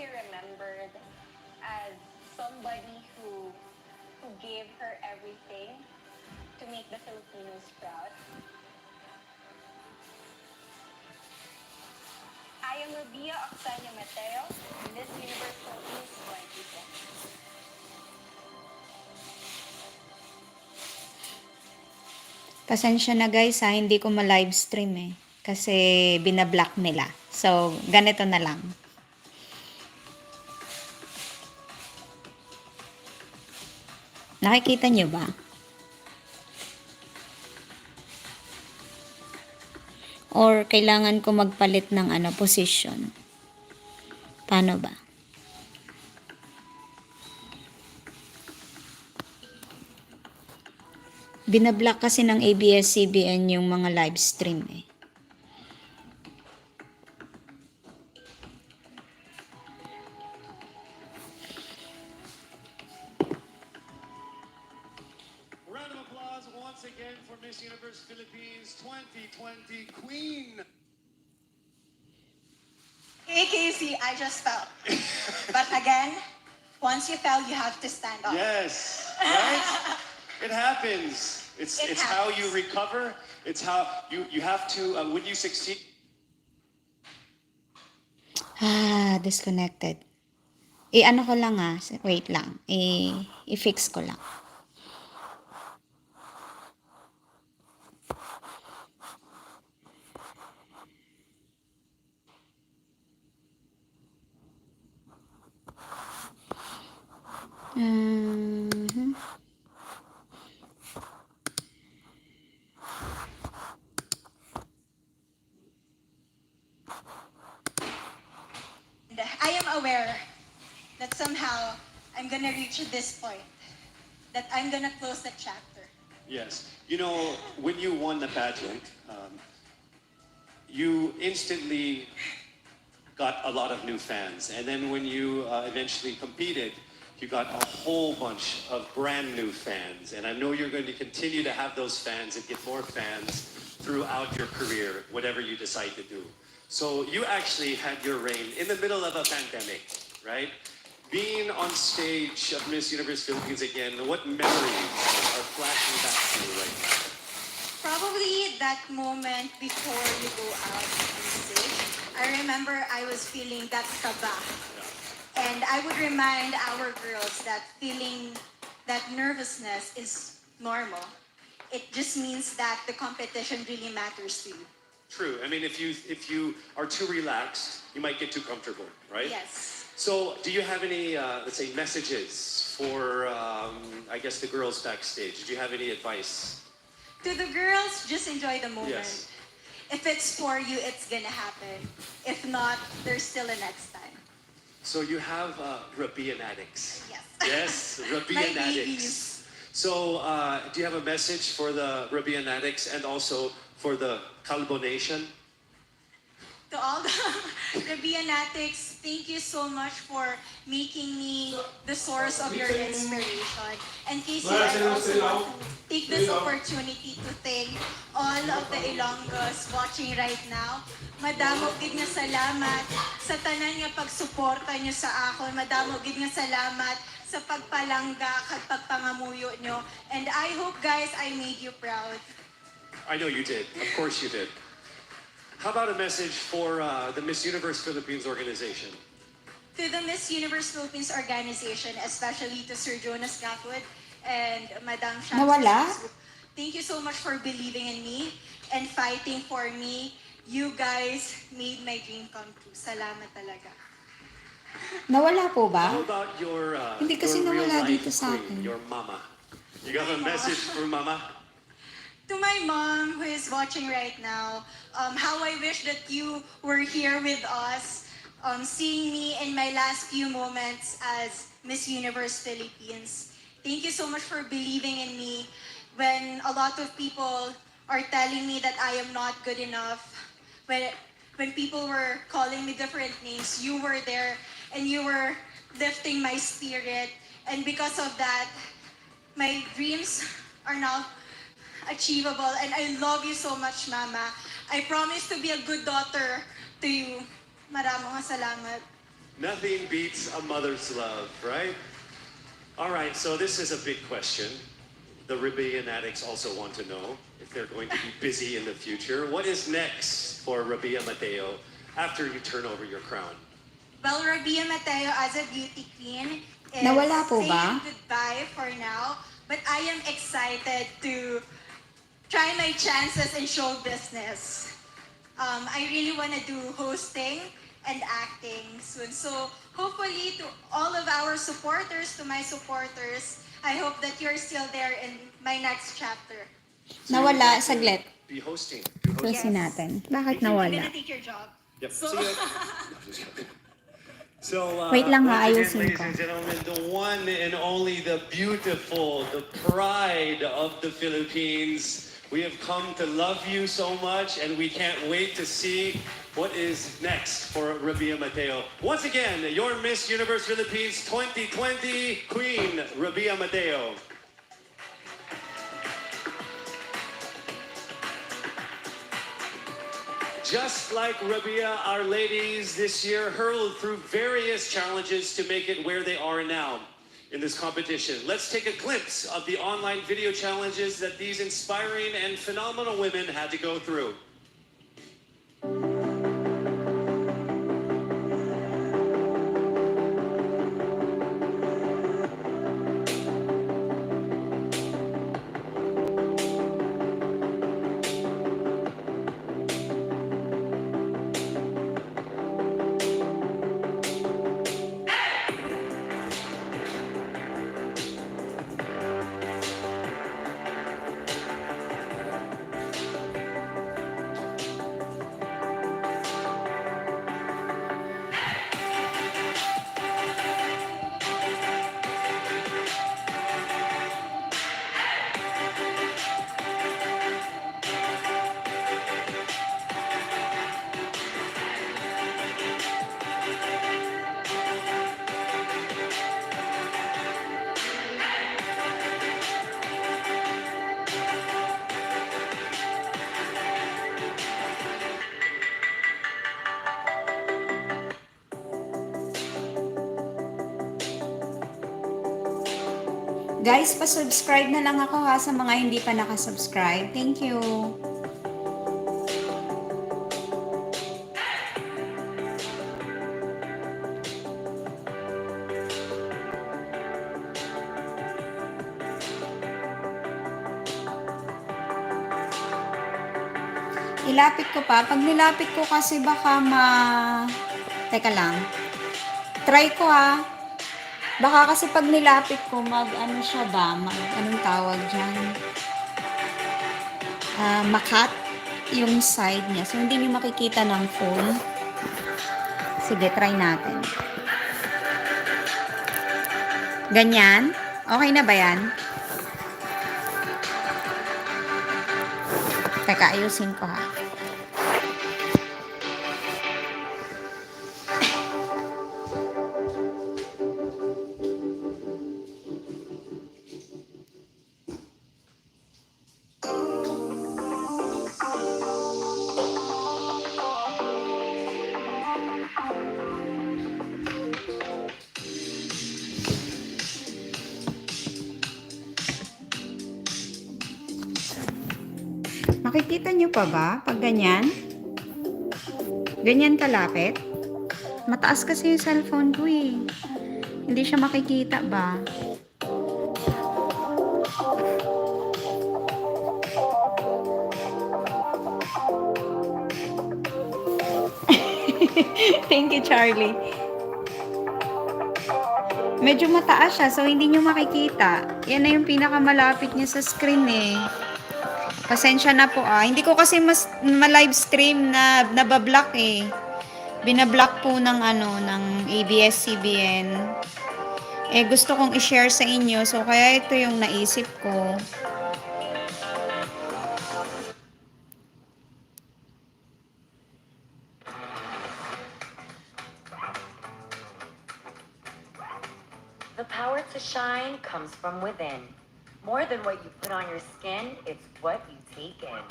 be remembered as somebody who gave her everything to make the Filipinos proud. I am Rabia Oxana Mateo, Miss Universe Philippines 2020. Pasensya na guys ha, hindi ko ma-livestream eh. Kasi binablock nila. So, ganito na lang. Nakikita nyo ba? Or kailangan ko magpalit ng position? Paano ba? Binablock kasi ng ABS-CBN yung mga live stream eh. Round of applause once again for Miss Universe Philippines 2020 Queen. Hey Casey, I just fell. But again, once you fell, you have to stand up. Yes, right? It happens. It's how you happens. recover. It's how you have to when you succeed. Disconnected. Ano ko lang wait lang. I-fix ko lang. And I am aware that somehow I'm gonna reach this point, that I'm gonna close the chapter. Yes, you know when you won the pageant, you instantly got a lot of new fans, and then when you eventually competed, you got a whole bunch of brand new fans, and I know you're going to continue to have those fans and get more fans throughout your career, whatever you decide to do. So you actually had your reign in the middle of a pandemic, right? Being on stage of Miss Universe Philippines again, what memories are flashing back to you right now? Probably that moment before you go out on stage. I remember I was feeling that kaba. And I would remind our girls that feeling that nervousness is normal. It just means that the competition really matters to you. True. I mean, if you are too relaxed, you might get too comfortable, right? Yes. So, do you have any, let's say, messages for, I guess, the girls backstage? Did you have any advice? To the girls, just enjoy the moment. Yes. If it's for you, it's gonna happen. If not, there's still a next time. So you have Rabian addicts. Yes. Yes, My Rabian babies. addicts. So, do you have a message for the Rabian addicts and also for the Calbo Nation? To all the Rabianatics, thank you so much for making me the source of your inspiration. And Casey, I also want to take this opportunity to thank all of the Ilonggos watching right now. Madamo gid nga salamat sa tanan nga pagsuporta nyo sa akon. Madamo gid nga salamat sa pagpalangga kag pagpangamuyo nyo. And I hope guys I made you proud. I know you did. Of course you did. How about a message for the Miss Universe Philippines organization? To the Miss Universe Philippines organization, especially to Sir Jonas Gapwood and Madam Shams. Nawala? Thank you so much for believing in me and fighting for me. You guys made my dream come true. Salamat talaga. Nawala po ba? How about your, Hindi kasi your nawala real-life dito sa queen, akin. your mama? You got a message for mama? To my mom who is watching right now, how I wish that you were here with us, seeing me in my last few moments as Miss Universe Philippines. Thank you so much for believing in me when a lot of people are telling me that I am not good enough. When people were calling me different names, you were there and you were lifting my spirit. And because of that, my dreams are now achievable, and I love you so much, Mama. I promise to be a good daughter to you. Maraming salamat. Nothing beats a mother's love, right? All right, so this is a big question. The Rebellion addicts also want to know if they're going to be busy in the future. What is next for Rabia Mateo after you turn over your crown? Well, Rabia Mateo as a beauty queen is Nawala po ba? saying goodbye for now. But I am excited to try my chances in show business. I really want to do hosting and acting soon. So hopefully to all of our supporters, to my supporters, I hope that you're still there in my next chapter. So you would Nawala, like to saglit. Be hosting. Do hosting. Close Yes. natin. Bakit I'm nawala? gonna take your job. Yep. So, So, Wait lang ha, once again, ayusin ladies ko. and gentlemen, the one and only, the beautiful, the pride of the Philippines. We have come to love you so much, and we can't wait to see what is next for Rabia Mateo. Once again, your Miss Universe Philippines 2020 Queen, Rabia Mateo. Just like Rabia, our ladies this year hurled through various challenges to make it where they are now in this competition. Let's take a glimpse of the online video challenges that these inspiring and phenomenal women had to go through. Guys, pa-subscribe na lang ako ha sa mga hindi pa nakasubscribe. Thank you. Ilapit ko pa. Pag nilapit ko kasi baka Teka lang. Try ko ha. Baka kasi pag nilapit ko, ano siya ba? Anong tawag dyan? Makat yung side niya. So, hindi niyo makikita ng full. Sige, try natin. Ganyan? Okay na ba yan? Teka, ayusin ko ha. Makikita nyo pa ba pag ganyan? Ganyan kalapit? Mataas kasi yung cellphone ko eh. Hindi siya makikita ba? Thank you, Charlie. Medyo mataas siya, so hindi nyo makikita. Yan na yung pinakamalapit niya sa screen eh. Pasensya na po ah. Hindi ko kasi ma-live stream na nabablock eh. Binablock po ng ng ABS-CBN. Eh gusto kong i-share sa inyo, so kaya ito yung naisip ko. The power to shine comes from within. More than what you put on your skin, it's what you take in.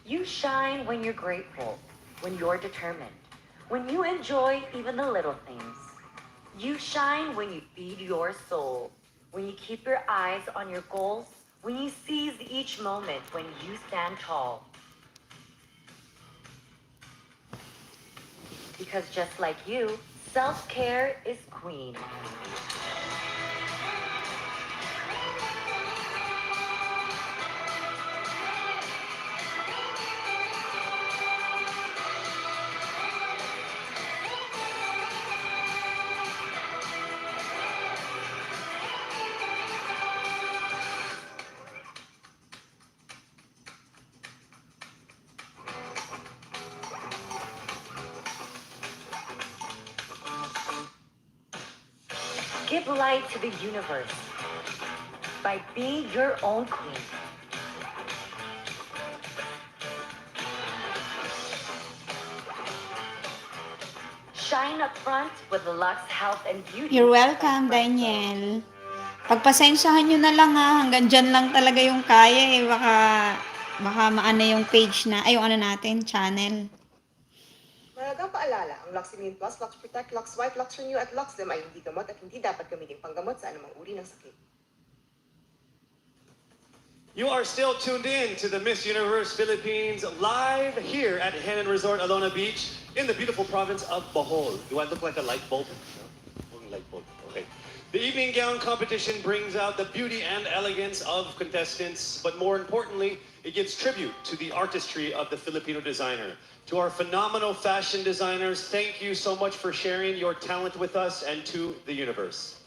You shine when you're grateful, when you're determined, when you enjoy even the little things. You shine when you feed your soul, when you keep your eyes on your goals, when you seize each moment, when you stand tall. Because just like you, self-care is queen. Give light to the universe by being your own queen. Shine up front with Lux Health and Beauty. You're welcome, Daniel. Pagpasensyahan nyo na lang ha, hanggang dyan lang talaga yung kaya eh. Baka maano yung page na, ay yung ano natin, channel. Mahalagang paalala, ang Lux Immune Plus, Lux Protect, Lux White, Lux Renew at Lux Dim ay hindi gamot at hindi dapat gamitin panggamot sa anumang uri ng sakit. You are still tuned in to the Miss Universe Philippines live here at Hanan Resort, Alona Beach, in the beautiful province of Bohol. Do I look like a light bulb? No? Light bulb. Okay. The evening gown competition brings out the beauty and elegance of contestants, but more importantly, it gives tribute to the artistry of the Filipino designer. To our phenomenal fashion designers, thank you so much for sharing your talent with us and to the universe.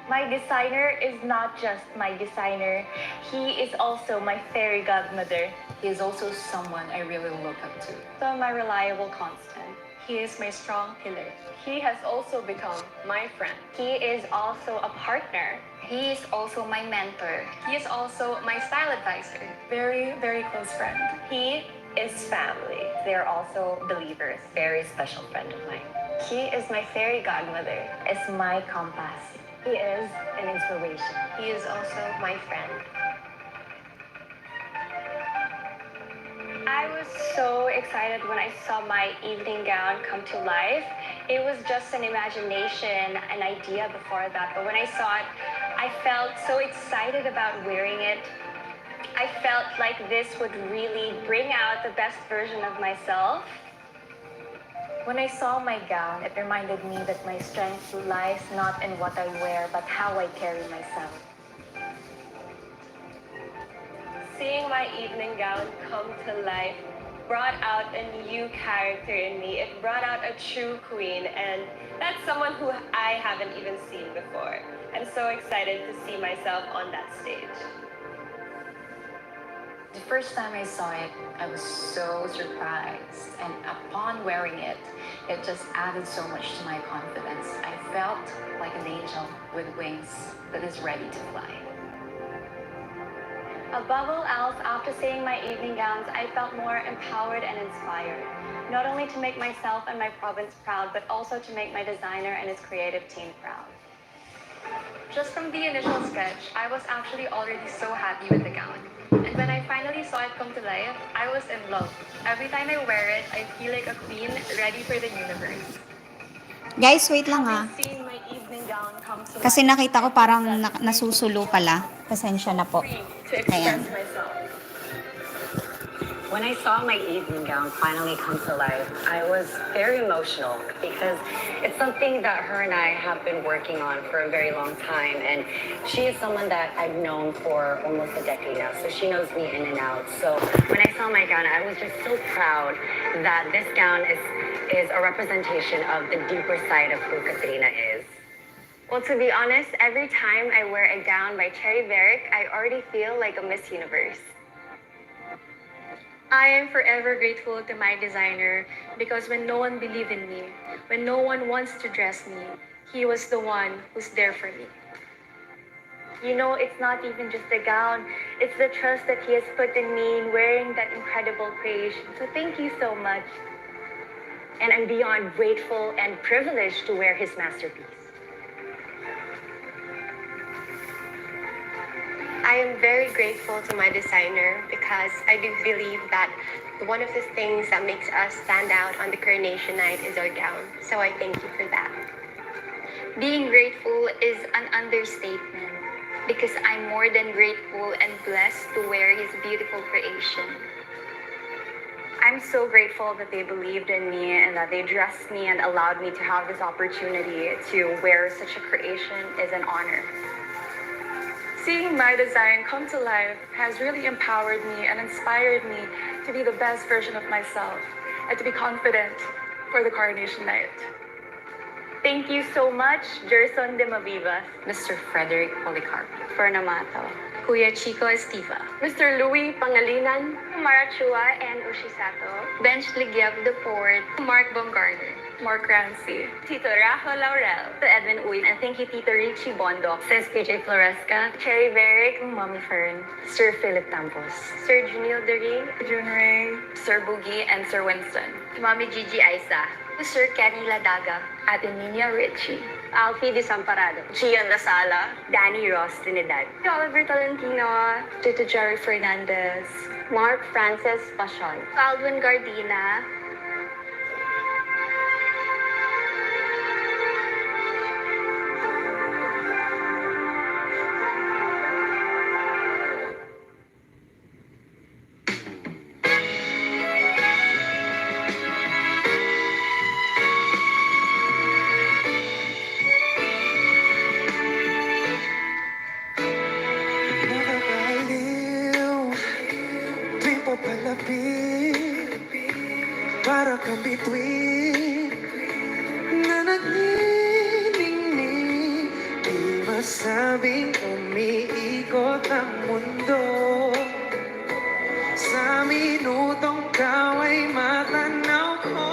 My designer is not just my designer. He is also my fairy godmother. He is also someone I really look up to. So my reliable constant. He is my strong pillar. He has also become my friend. He is also a partner. He is also my mentor. He is also my style advisor. Very, very close friend. He is family. They are also believers. Very special friend of mine. He is my fairy godmother. Is my compass. He is an inspiration. He is also my friend. I was so excited when I saw my evening gown come to life. It was just an imagination, an idea before that. But when I saw it, I felt so excited about wearing it. I felt like this would really bring out the best version of myself. When I saw my gown, it reminded me that my strength lies not in what I wear, but how I carry myself. Seeing my evening gown come to life brought out a new character in me. It brought out a true queen, and that's someone who I haven't even seen before. I'm so excited to see myself on that stage. The first time I saw it, I was so surprised. And upon wearing it, it just added so much to my confidence. I felt like an angel with wings that is ready to fly. Above all else, after seeing my evening gowns, I felt more empowered and inspired. Not only to make myself and my province proud, but also to make my designer and his creative team proud. Just from the initial sketch, I was actually already so happy with the gown. And when I finally saw it come to life, I was in love. Every time I wear it, I feel like a queen ready for the universe. Guys, wait lang ha. Seeing my evening gown come to Kasi life, nakita ko parang nasusulo pala. Pasensya na po. free to express Ayan. myself. When I saw my evening gown finally come to life, I was very emotional because it's something that her and I have been working on for a very long time. And she is someone that I've known for almost a decade now, so she knows me in and out. So when I saw my gown, I was just so proud that this gown is a representation of the deeper side of who Katrina is. Well, to be honest, every time I wear a gown by Cherry Barrick, I already feel like a Miss Universe. I am forever grateful to my designer because when no one believed in me, when no one wants to dress me, he was the one who's there for me. You know, it's not even just the gown, it's the trust that he has put in me in wearing that incredible creation. So thank you so much. and I'm beyond grateful and privileged to wear his masterpiece. I am very grateful to my designer because I do believe that one of the things that makes us stand out on the coronation night is our gown. So I thank you for that. Being grateful is an understatement because I'm more than grateful and blessed to wear his beautiful creation. I'm so grateful that they believed in me and that they dressed me and allowed me to have this opportunity to wear such a creation is an honor. Seeing my design come to life has really empowered me and inspired me to be the best version of myself and to be confident for the coronation night. Thank you so much, Gerson de Mavivas, Mr. Frederick Policarpo, Fernamato, Kuya Chico Estiva, Mr. Louis Pangalinan, Marachua, and Ushisato, Bench Ligiab Deport, Mark Baumgartner, Mark Rancy, Tito Rajo Laurel, to Edwin Uy, and thank you, Tito Richie Bondo, Sis PJ Floresca, Cherry Berrick, Mommy Fern, Sir Philip Campos, Sir Junil Dering, June Ray, Sir Boogie, and Sir Winston, Mommy Gigi Aiza, Sir Kenny Ladaga, Ate Nina Richie, Alfie Desamparado, Gian Lasala, Danny Ross Trinidad, Oliver Tolentino, Tito Jerry Fernandez, Mark Francis Pasion, Aldwin Gardina, Nakakaliw, tuwing papalapit, para kang bituin na nagniningning. Di masabing umiikot ang mundo. Sa minutong ikaw ay matanaw ko.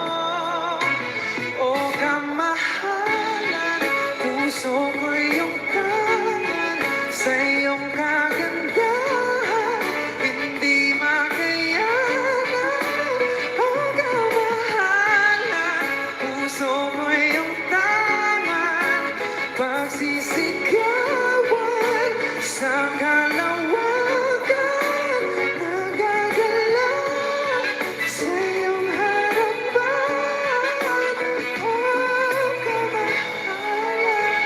O kamahalan, puso ko yung tangan sa iyong kagandahan, hindi makayanan. O kamahalan, puso ko yung tangan, pagsisigawan sa kalawakan, nagagalaw sa iyong harapan. O kamahalan.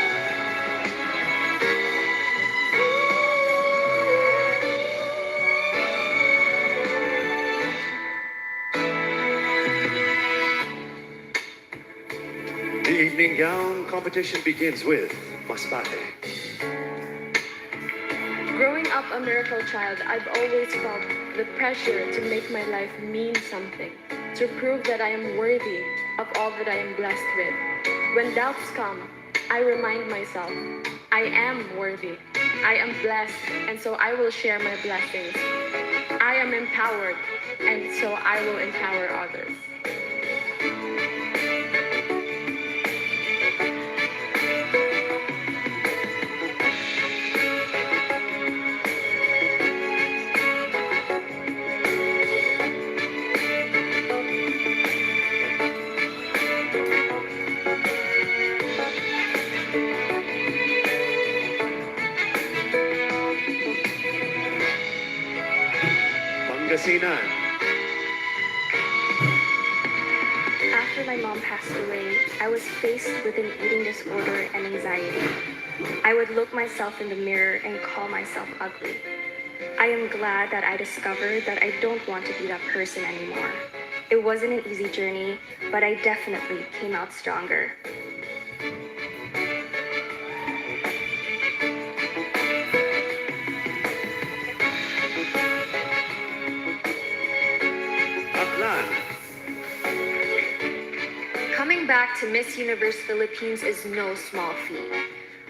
The evening gown competition begins with Masbate. Growing up a miracle child, I've always felt the pressure to make my life mean something, to prove that I am worthy of all that I am blessed with. When doubts come, I remind myself, I am worthy, I am blessed, and so I will share my blessings. I am empowered, and so I will empower others. Pangasinan. After my mom passed away, I was faced with an eating disorder and anxiety. I would look myself in the mirror and call myself ugly. I am glad that I discovered that I don't want to be that person anymore. It wasn't an easy journey, but I definitely came out stronger. Aklan. Coming back to Miss Universe Philippines is no small feat.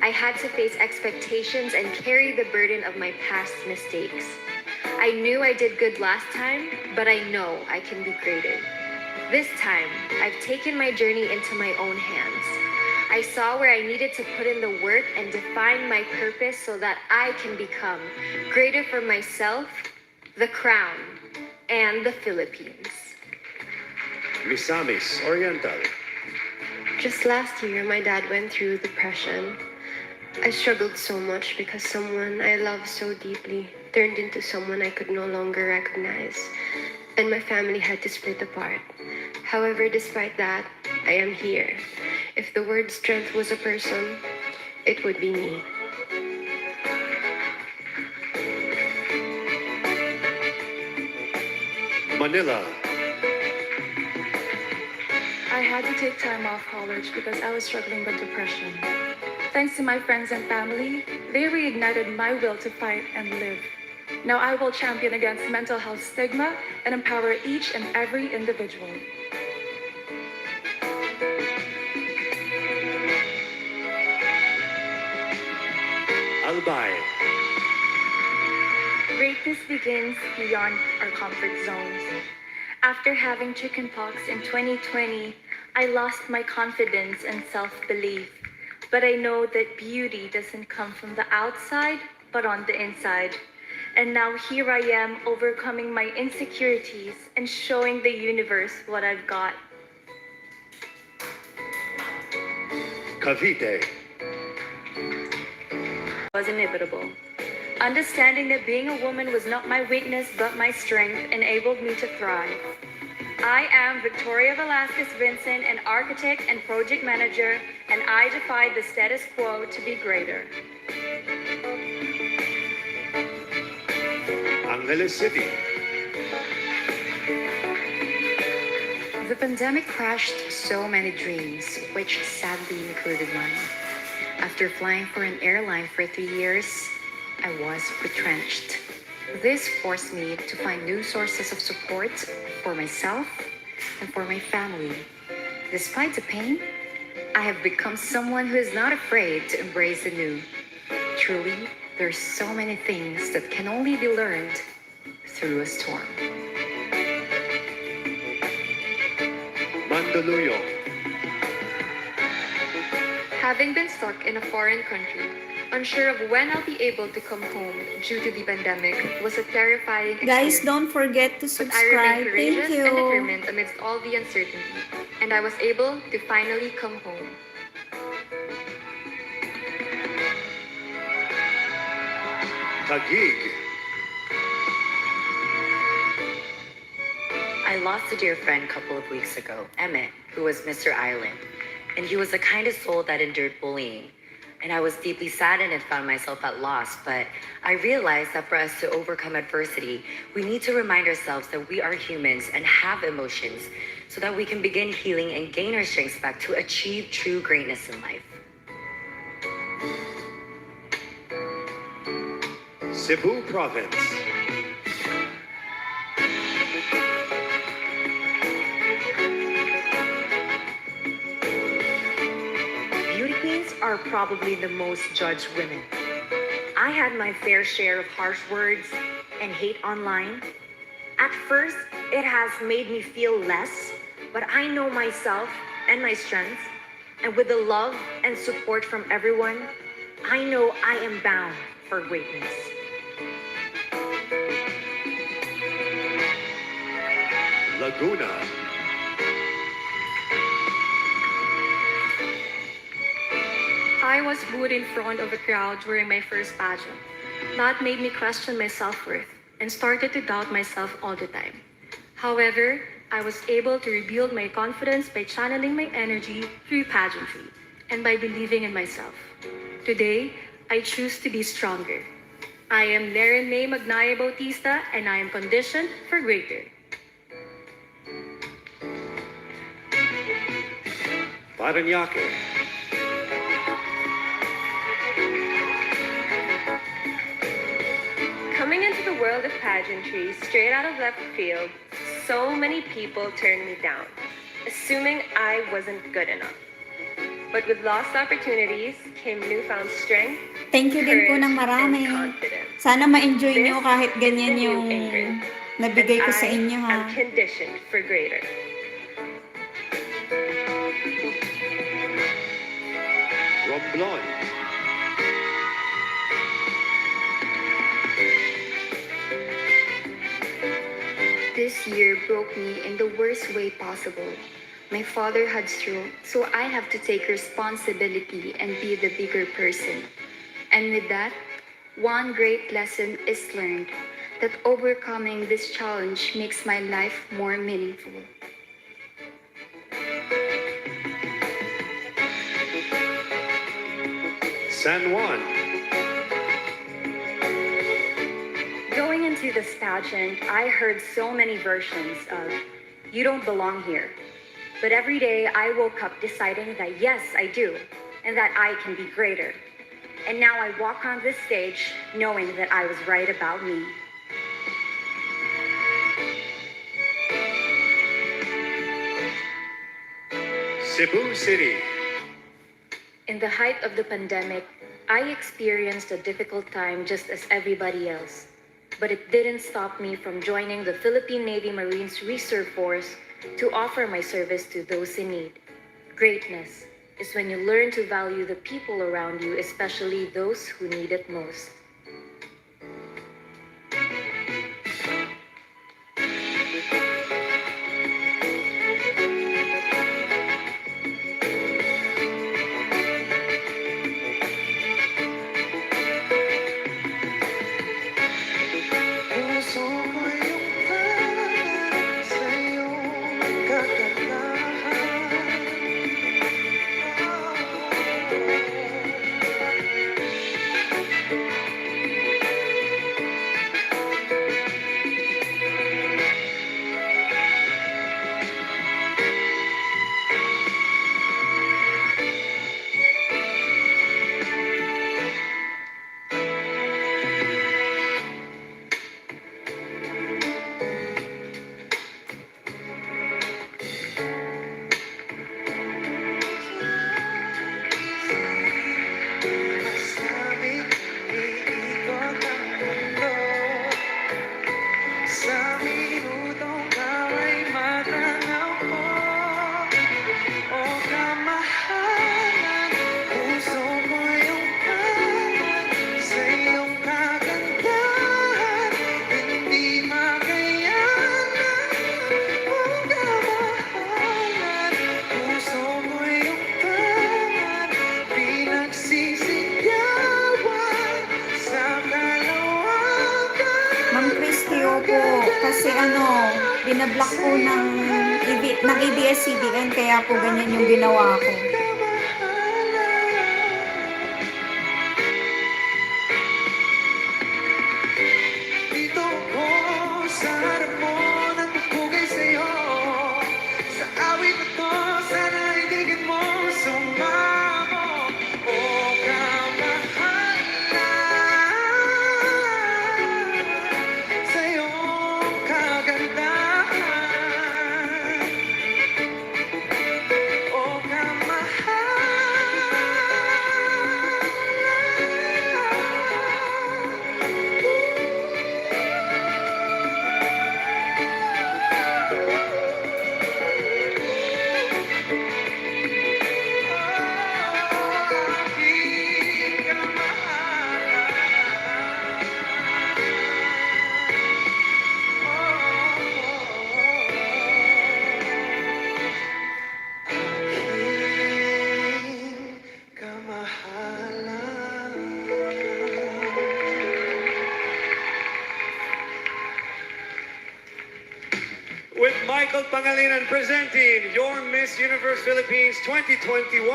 I had to face expectations and carry the burden of my past mistakes. I knew I did good last time, but I know I can be graded. This time, I've taken my journey into my own hands. I saw where I needed to put in the work and define my purpose so that I can become greater for myself, the crown, and the Philippines. Misamis Oriental. Just last year, my dad went through depression. I struggled so much because someone I love so deeply turned into someone I could no longer recognize, and my family had to split apart. However, despite that, I am here. If the word strength was a person, it would be me. Manila. I had to take time off college because I was struggling with depression. Thanks to my friends and family, they reignited my will to fight and live. Now I will champion against mental health stigma and empower each and every individual. Albay. Greatness begins beyond our comfort zones. After having chickenpox in 2020, I lost my confidence and self-belief. But I know that beauty doesn't come from the outside, but on the inside. And now here I am overcoming my insecurities and showing the universe what I've got. Cavite. Was inevitable. Understanding that being a woman was not my weakness but my strength enabled me to thrive. I am Victoria Velasquez Vincent, an architect and project manager, and I defied the status quo to be greater. Angeles City. The pandemic crashed so many dreams, which sadly included mine. After flying for an airline for 3 years, I was retrenched. This forced me to find new sources of support for myself and for my family. Despite the pain, I have become someone who is not afraid to embrace the new. Truly, there's so many things that can only be learned through a storm. Mandaluyong. Having been stuck in a foreign country, unsure of when I'll be able to come home due to the pandemic was a terrifying Guys, experience. don't forget to But I remained subscribe. courageous Thank and you. determined amidst all the uncertainty, and I was able to finally come home. Taguig. I lost a dear friend a couple of weeks ago, Emmett, who was Mr. Ireland. And he was the kind of soul that endured bullying. And I was deeply saddened and found myself at loss. But I realized that for us to overcome adversity, we need to remind ourselves that we are humans and have emotions so that we can begin healing and gain our strength back to achieve true greatness in life. Cebu Province. Beauty queens are probably the most judged women. I had my fair share of harsh words and hate online. At first, it has made me feel less, but I know myself and my strengths, and with the love and support from everyone, I know I am bound for greatness. Laguna. I was booed in front of a crowd during my first pageant. That made me question my self-worth and started to doubt myself all the time. However, I was able to rebuild my confidence by channeling my energy through pageantry and by believing in myself. Today, I choose to be stronger. I am Laren May Magnaya Bautista, and I am conditioned for greater. Parañaque. Coming into the world of pageantry straight out of left field, so many people turned me down, assuming I wasn't good enough. But with lost opportunities came newfound strength, Thank you din po ng marami. Sana ma-enjoy nyo kahit ganyan yung nabigay ko sa inyo, ha. I'm conditioned for greater. Romblon. this year broke me in the worst way possible. My father had stroke, so I have to take responsibility and be the bigger person. And with that, one great lesson is learned that overcoming this challenge makes my life more meaningful. San Juan. Going into this pageant, I heard so many versions of, "You don't belong here." But every day I woke up deciding that yes, I do, and that I can be greater. And now I walk on this stage knowing that I was right about me. Cebu City. In the height of the pandemic, I experienced a difficult time just as everybody else. But it didn't stop me from joining the Philippine Navy Marines Reserve Force to offer my service to those in need. Greatness is when you learn to value the people around you, especially those who need it most. Puso ko yung tanan sa iyong kagandahan. Masabi, iikot ang mundo. Sa minutong ikaw ay matanaw ko. O kamahalan, puso ko yung kanan sa iyong kagandahan. Hindi makayanan. O kamahalan, puso ko yung kanan. Pinagsisigawan sa kalawakan. Ma'am Christy, opo. Kasi binablock po ng ABS-CBN, kaya po ganyan yung ginawa ko. Dito ako sa harap mo, nagpupugay sa'yo. Sa awit na to, sana ibigin mo, sumamo. O kamahalan, sa iyong kagandahan. O With Michael Pangilinan presenting your Miss Universe Philippines 2021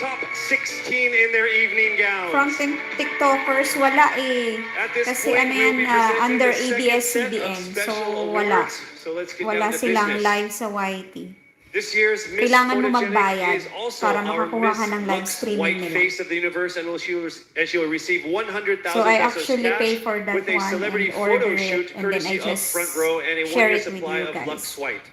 top 16 in their evening gowns. From TikTokers, wala eh. At this Kasi point, we'll be presenting under the second set of ABS-CBN. So, special wala. awards. So let's get Wala down to silang business. live sa YT. This year's Miss Kailangan mo Photogenic magbayad is also para our makakuha Miss ka ng live Lux streaming White nila. Face of the Universe, and she will receive 100,000 So I pesos actually cash pay for that with a one celebrity and order photo it, shoot and then I courtesy of just Front Row and a share one-year it with supply you of guys. Lux White.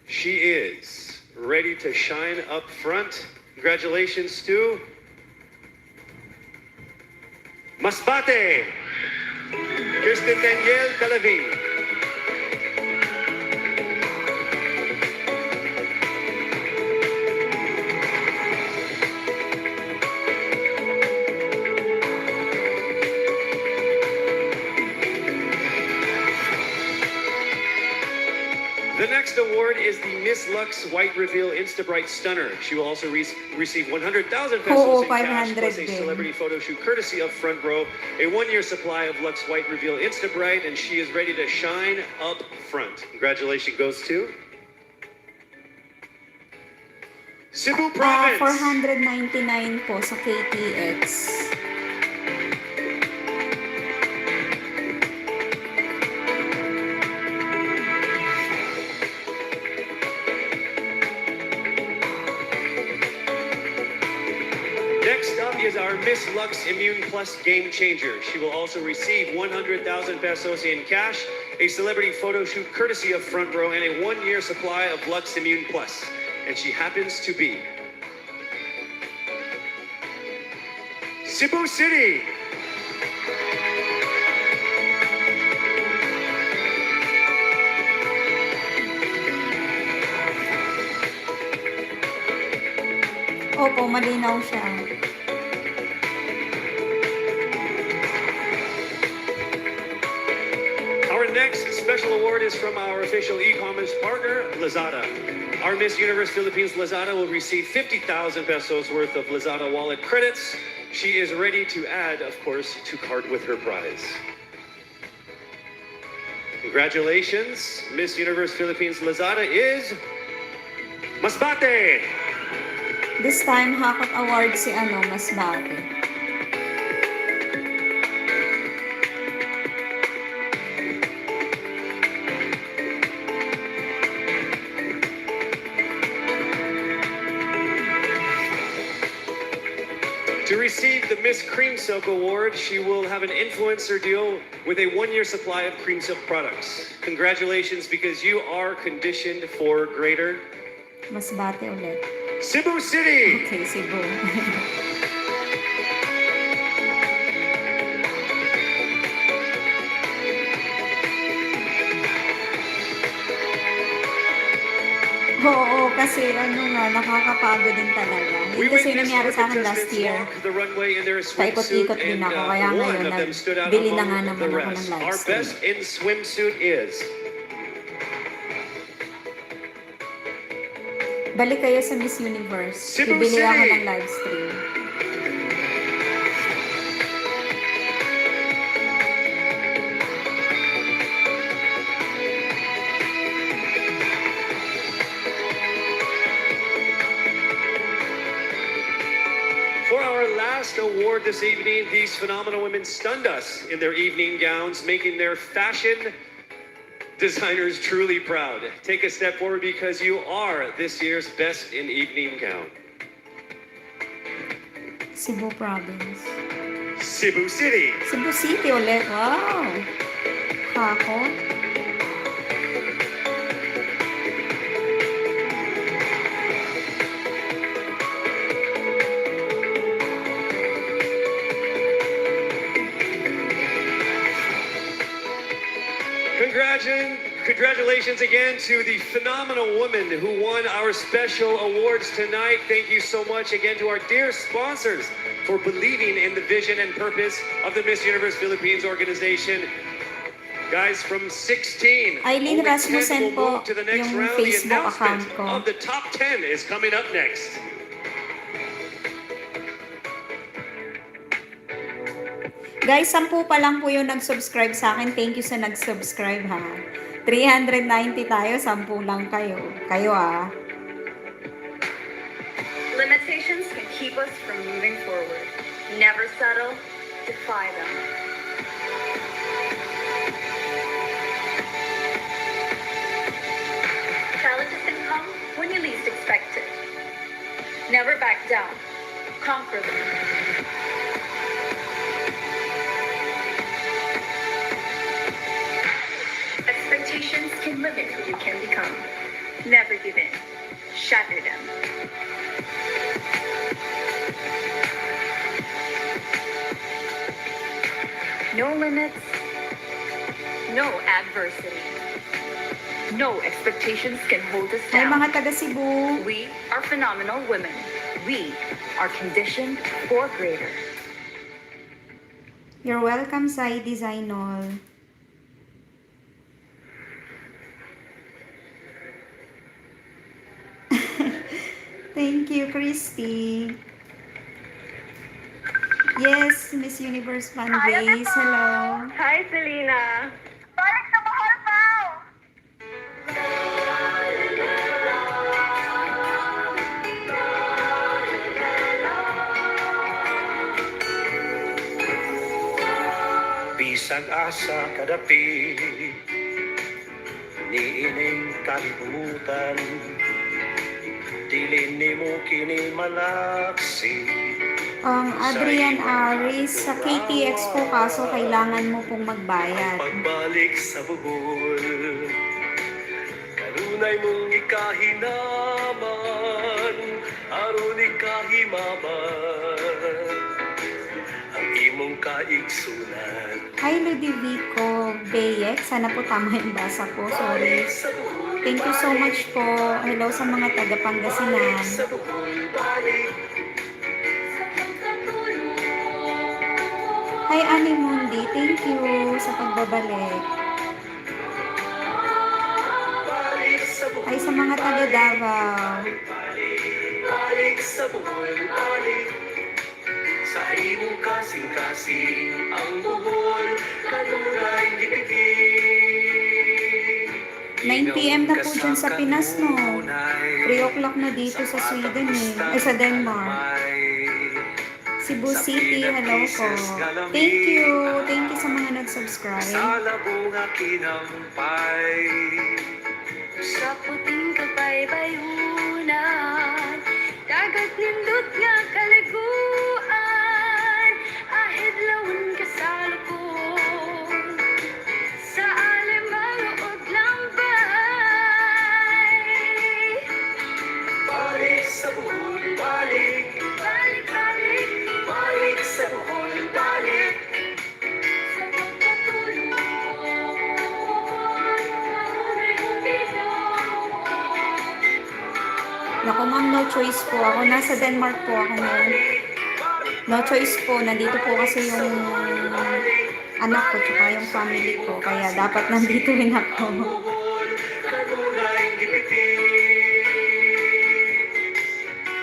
She is ready to shine up front. Congratulations to Masbate, Kristen Daniel Calavin. next award is the Miss Lux White Reveal Insta Bright Stunner. She will also receive 100,000 pesos Oo, in cash 500 plus a din. celebrity photo shoot courtesy of Front Row, a 1-year supply of Lux White Reveal Insta Bright, and she is ready to shine up front. Congratulations goes to Cebu Province. 499 po sa KTX. Next up is our Miss Lux Immune Plus Game Changer. She will also receive 100,000 pesos in cash, a celebrity photo shoot courtesy of Front Row, and a 1-year supply of Lux Immune Plus. And she happens to be Cebu City. Opo, malinaw siya. Our next special award is from our official e-commerce partner, Lazada. Our Miss Universe Philippines Lazada will receive 50,000 pesos worth of Lazada wallet credits. She is ready to add, of course, to cart with her prize. Congratulations, Miss Universe Philippines Lazada is Masbate. This time, Hakot Award si Masbate. To receive the Miss Cream Silk Award, she will have an influencer deal with a 1-year supply of cream silk products. Congratulations, because you are conditioned for greater. Masbate ulit. Cebu City! Okay, Cebu. Oo, kasi nakakapagod din talaga. Yun kasi nangyari sa akin last year. Paikot-ikot din ako, kaya ngayon nagbili na nga naman ako ng live Our stream. best in swimsuit is Balik kayo sa Miss Universe. Cebu Bibili ako City! ng live stream. For our last award this evening, these phenomenal women stunned us in their evening gowns, making their fashion designers truly proud. Take a step forward because you are this year's best in evening gown. Cebu Province. Cebu City. Cebu City ulit. Wow! Hakot. Congratulations again to the phenomenal woman who won our special awards tonight. Thank you so much again to our dear sponsors for believing in the vision and purpose of the Miss Universe Philippines organization. Guys, from 16, Aileen only 10 Rasmussen will po move to the next yung round. The Facebook announcement account ko. of the top 10 is coming up next. Guys, 10 pa lang po yung nag-subscribe sa akin. Thank you sa nag-subscribe ha. 390 tayo, 10 lang kayo. Kayo Limitations can keep us from moving forward. Never settle, defy them. Challenges can come when you least expect it. Never back down. Conquer them. Expectations can limit who you can become. Never give in. Shatter them. No limits, no adversity. No expectations can hold us Hi down. mga taga Cebu. We are phenomenal women. We are conditioned for greater. You're welcome, Sai Designol. you, Christy. Yes, Miss Universe fan base. Hello. Hi, Selena. Balik sa Bohol, Pao! Bisag asa kadapi, niining kalibutan, dili nimo kini malaksi. Adrian Aris, sa KTX po kaso kailangan mo pong magbayad. Pagbalik sa Bohol, kanunay mong ikahinaman, aron ikahimaman, ang imong kaigsunan. Hi, Ludovico Bayek. Sana po tama yung basa ko. Sorry. Thank you so much po. Hello sa mga taga Pangasinan. Hi, Ani Mundi. Thank you sa pagbabalik. Hi sa mga taga Davao. Balik sa Bohol, balik sa imong kasing-kasing, ang Bohol kanunay gipitin. 9 p.m. na po dyan sa Pinas, no? 3 o'clock na dito sa Sweden, eh. Ay, sa Denmark. Cebu City, hello po. Thank you. Thank you sa mga nag-subscribe. Sa labunga kinampay, Sa puting kabaybayunan, dagat nindot nga kaliguan, ahid lawon ka sa lupon, sa alimang udlang bay. balik sa Bohol, balik, Balik, balik, balik sa Bohol, balik. sa pagkatulong, kanunay mong bitaw. Naku ma'am, no choice po ako. Nasa Denmark po ako ngayon. No choice po. Nandito po kasi yung anak ko tsaka yung family ko. Kaya dapat nandito rin ako. Kanunay gipitin.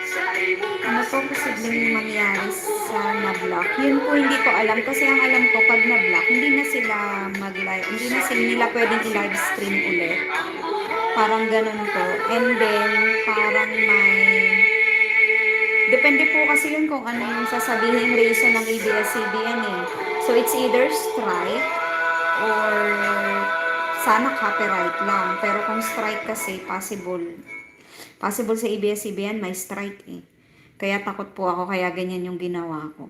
Sa imong Ano po posibleng mangyari sa na-block? Yun po hindi ko alam. Kasi ang alam ko, pag na-block, hindi na sila mag-live. Hindi na sila nila pwedeng i-live stream ulit. Parang ganun po. And then, parang may... Depende po kasi yun kung ano yung sasabihin reason ng ABS-CBN eh. So, it's either strike or sana copyright lang. Pero kung strike kasi, possible. Possible sa ABS-CBN, may strike eh. Kaya takot po ako, kaya ganyan yung ginawa ko.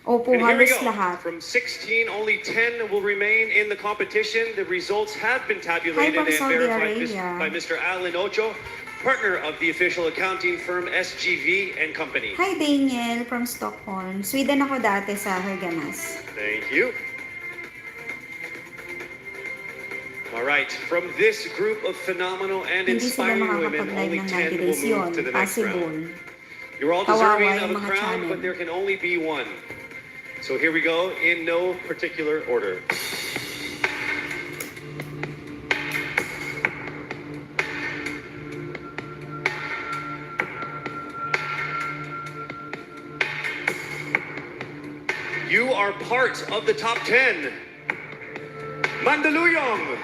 Opo, And here we halos go. lahat. From 16, only 10 will remain in the competition. The results have been tabulated from and Saudi verified Arabia. by Mr. Alan Ocho, partner of the official accounting firm SGV and Company. Hi, Daniel from Stockholm. Sweden ako dati sa Höganäs. Thank you. All right, from this group of phenomenal and Hindi sila inspiring women, makakapag-live only ng 10 90 will days yun. move to the next Possible. round. You're all Kawawa deserving yung of a mga crown, channel. but there can only be one. So here we go, in no particular order. You are part of the top 10. Mandaluyong.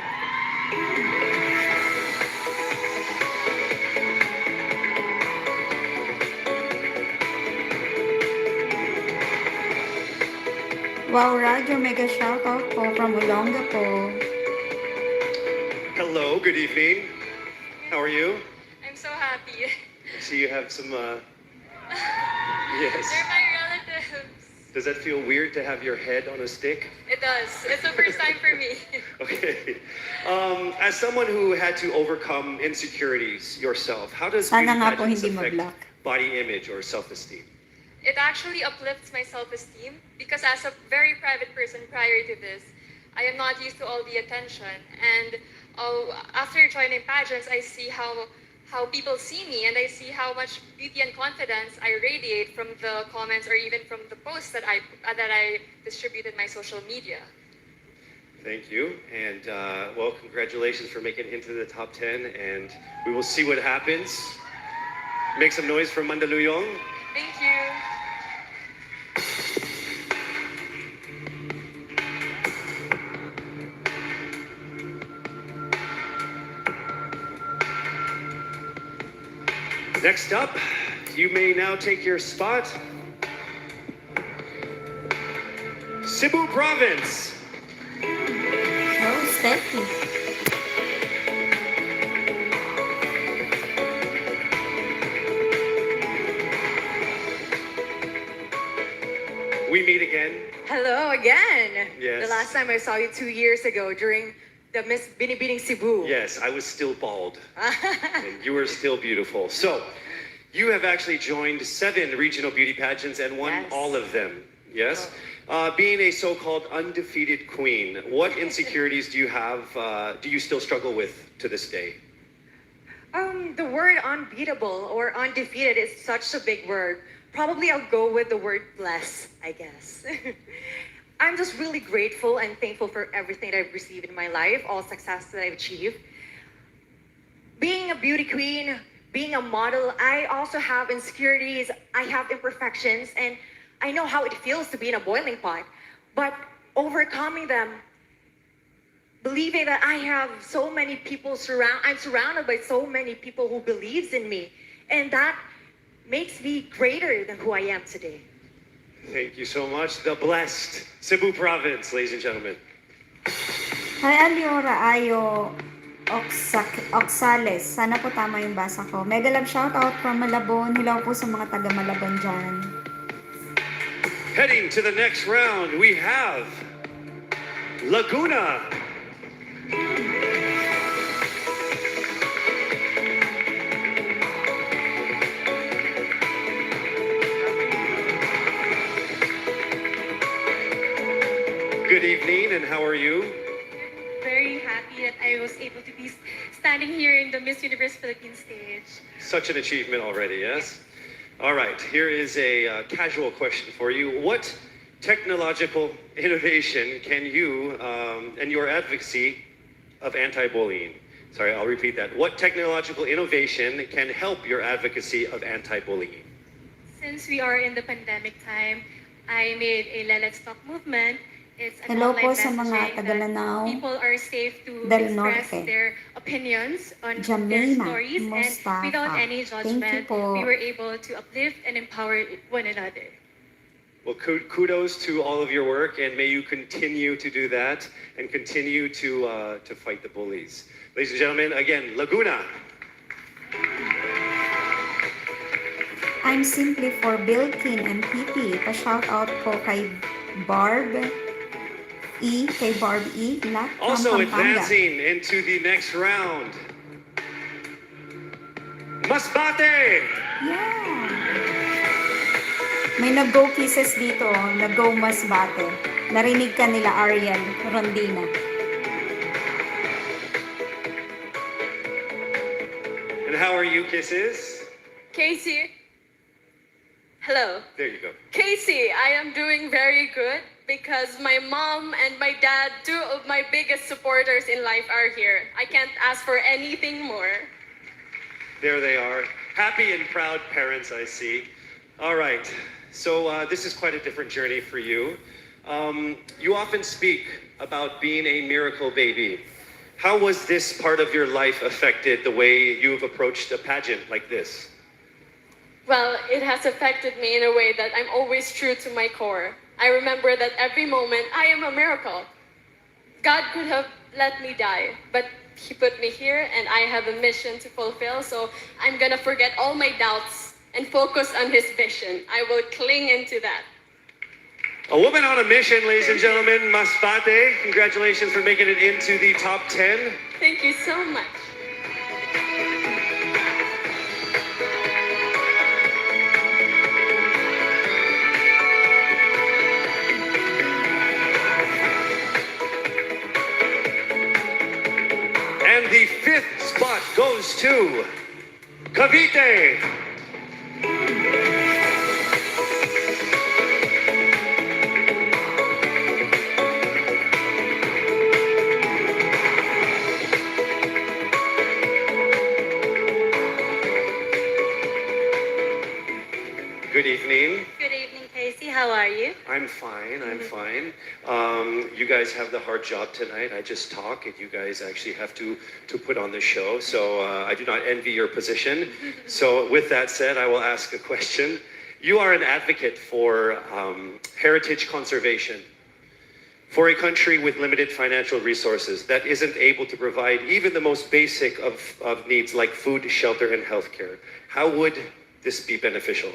Wow, Radyo, mega shoutout po from Olonga po. Hello, good evening. How are you? I'm so happy. I see you have some, yes. They're my relatives. Does that feel weird to have your head on a stick? It does. It's the first time for me. Okay. As someone who had to overcome insecurities yourself, how does Sana beauty nga po pageants hindi affect mag-block. body image or self-esteem? It actually uplifts my self-esteem because as a very private person prior to this, I am not used to all the attention. And after joining pageants, I see how people see me and I see how much beauty and confidence I radiate from the comments or even from the posts that I distribute in my social media. Thank you. And, well, congratulations for making it into the top 10. And we will see what happens. Make some noise for Mandaluyong. Thank you. Next up, you may now take your spot. Cebu Province. Oh, steady. We meet again. Hello again. Yes. The last time I saw you 2 years ago during the Miss Binibining Cebu. Yes, I was still bald. And you were still beautiful. So, you have actually joined 7 regional beauty pageants and won Yes. all of them. Yes? Being a so-called undefeated queen, what insecurities do you have, do you still struggle with to this day? The word unbeatable or undefeated is such a big word. Probably I'll go with the word blessed, I guess. I'm just really grateful and thankful for everything that I've received in my life, all success that I've achieved. Being a beauty queen, being a model, I also have insecurities, I have imperfections, and I know how it feels to be in a boiling pot. But overcoming them, believing that I have so many people I'm surrounded by so many people who believes in me, and that makes me greater than who I am today. Thank you so much. The blessed Cebu Province, ladies and gentlemen. Hi, Aliora Ayo Oxales. Sana po tama yung basa ko. Mega love shoutout from Malabon. Hello po sa mga taga Malabon dyan. Heading to the next round, we have Laguna. Good evening, and how are you? Very happy that I was able to be standing here in the Miss Universe Philippines stage. Such an achievement already, yes? All right, here is a casual question for you. What technological innovation can you and your advocacy of anti-bullying, sorry, I'll repeat that. What technological innovation can help your advocacy of anti-bullying? Since we are in the pandemic time, I made a Let's Talk movement. It's an Hello online po sa mga messaging taga that Lanao people are safe to del express Norte. their opinions on their Jamima stories, Mustafa. and without any Thank you judgment, po. we were able to uplift and empower one another. Well, kudos to all of your work, and may you continue to do that and continue to fight the bullies. Ladies and gentlemen, again, Laguna. I'm simply for Bilkin and PP. Pa-shoutout po kay Barb kay Barb E. Lahat from Also Pampanga. advancing into the next round, Masbate! Yeah! May nag-go kisses dito, nag-go Masbate. Narinig ka nila Ariel Rondina. And how are you, kisses? Casey. Hello. There you go. Casey, I am doing very good because my mom and my dad, 2 of my biggest supporters in life, are here. I can't ask for anything more. There they are. Happy and proud parents, I see. All right. So this is quite a different journey for you. You often speak about being a miracle baby. How was this part of your life affected the way you've approached a pageant like this? Well, it has affected me in a way that I'm always true to my core. I remember that every moment I am a miracle. God could have let me die, but He put me here and I have a mission to fulfill, so I'm gonna forget all my doubts and focus on His vision. I will cling into that. A woman on a mission, ladies and gentlemen, Masbate. Congratulations for making it into the top 10. Thank you so much. And the 5th spot goes to Cavite. Good evening. Good evening, Casey. How are you? I'm fine. You guys have the hard job tonight. I just talk, and you guys actually have to put on the show. So I do not envy your position. So with that said, I will ask a question. You are an advocate for heritage conservation. For a country with limited financial resources that isn't able to provide even the most basic of needs like food, shelter, and healthcare, how would this be beneficial?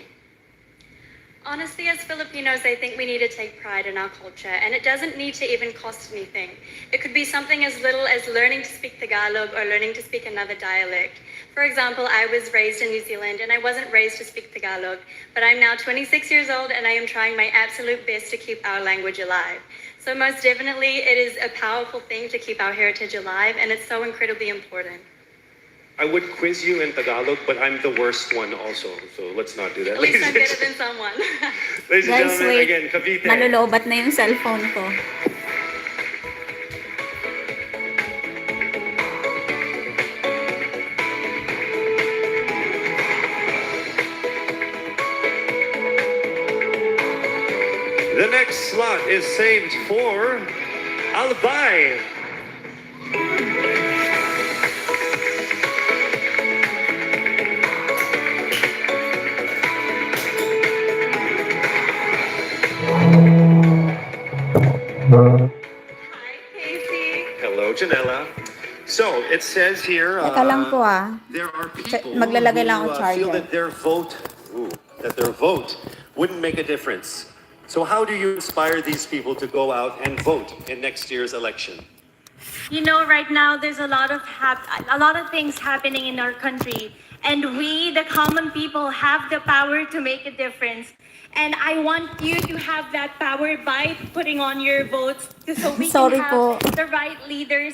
Honestly, as Filipinos, I think we need to take pride in our culture, and it doesn't need to even cost anything. It could be something as little as learning to speak Tagalog or learning to speak another dialect. For example, I was raised in New Zealand, and I wasn't raised to speak Tagalog, but I'm now 26 years old, and I am trying my absolute best to keep our language alive. So most definitely, it is a powerful thing to keep our heritage alive, and it's so incredibly important. I would quiz you in Tagalog, but I'm the worst one also. So let's not do that. At least I'm better than someone. Ladies and Guys, gentlemen, wait. again, Cavite. Nalulobat na yung cellphone ko. The next slot is saved for Albay. Hello, Janella. So it says here Teka lang po there are people Maglalagay lang who ako feel charger. that their vote wouldn't make a difference. So how do you inspire these people to go out and vote in next year's election? You know, right now there's a lot of things happening in our country, and we, the common people, have the power to make a difference. And I want you to have that power by putting on your votes, so we Sorry can po. have the right leaders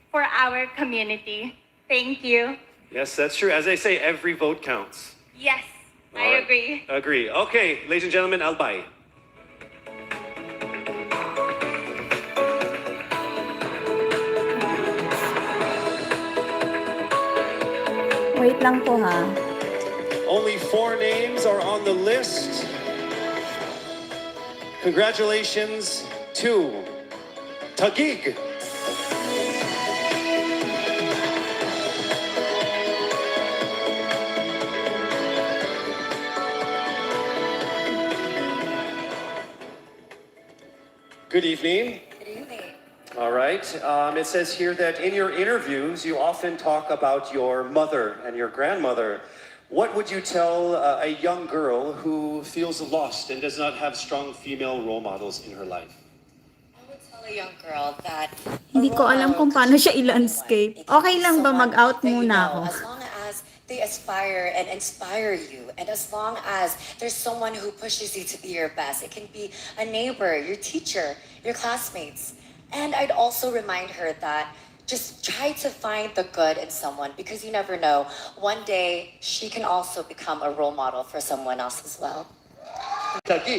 for our community. Thank you. Yes, that's true. As I say, every vote counts. Yes, All I right. agree. Agree. Okay, ladies and gentlemen, Albay. Wait lang po ha. Only 4 names are on the list. Congratulations to Taguig. Good evening. Good evening. All right. It says here that in your interviews, you often talk about your mother and your grandmother. What would you tell a young girl who feels lost and does not have strong female role models in her life? I would tell a young girl that Hindi ko alam kung paano siya i-landscape. Okay lang ba mag-out muna ako? as long as they aspire and inspire you, and as long as there's someone who pushes you to be your best, it can be a neighbor, your teacher, your classmates. And I'd also remind her that just try to find the good in someone, because you never know. One day, she can also become a role model for someone else as well. Taguig.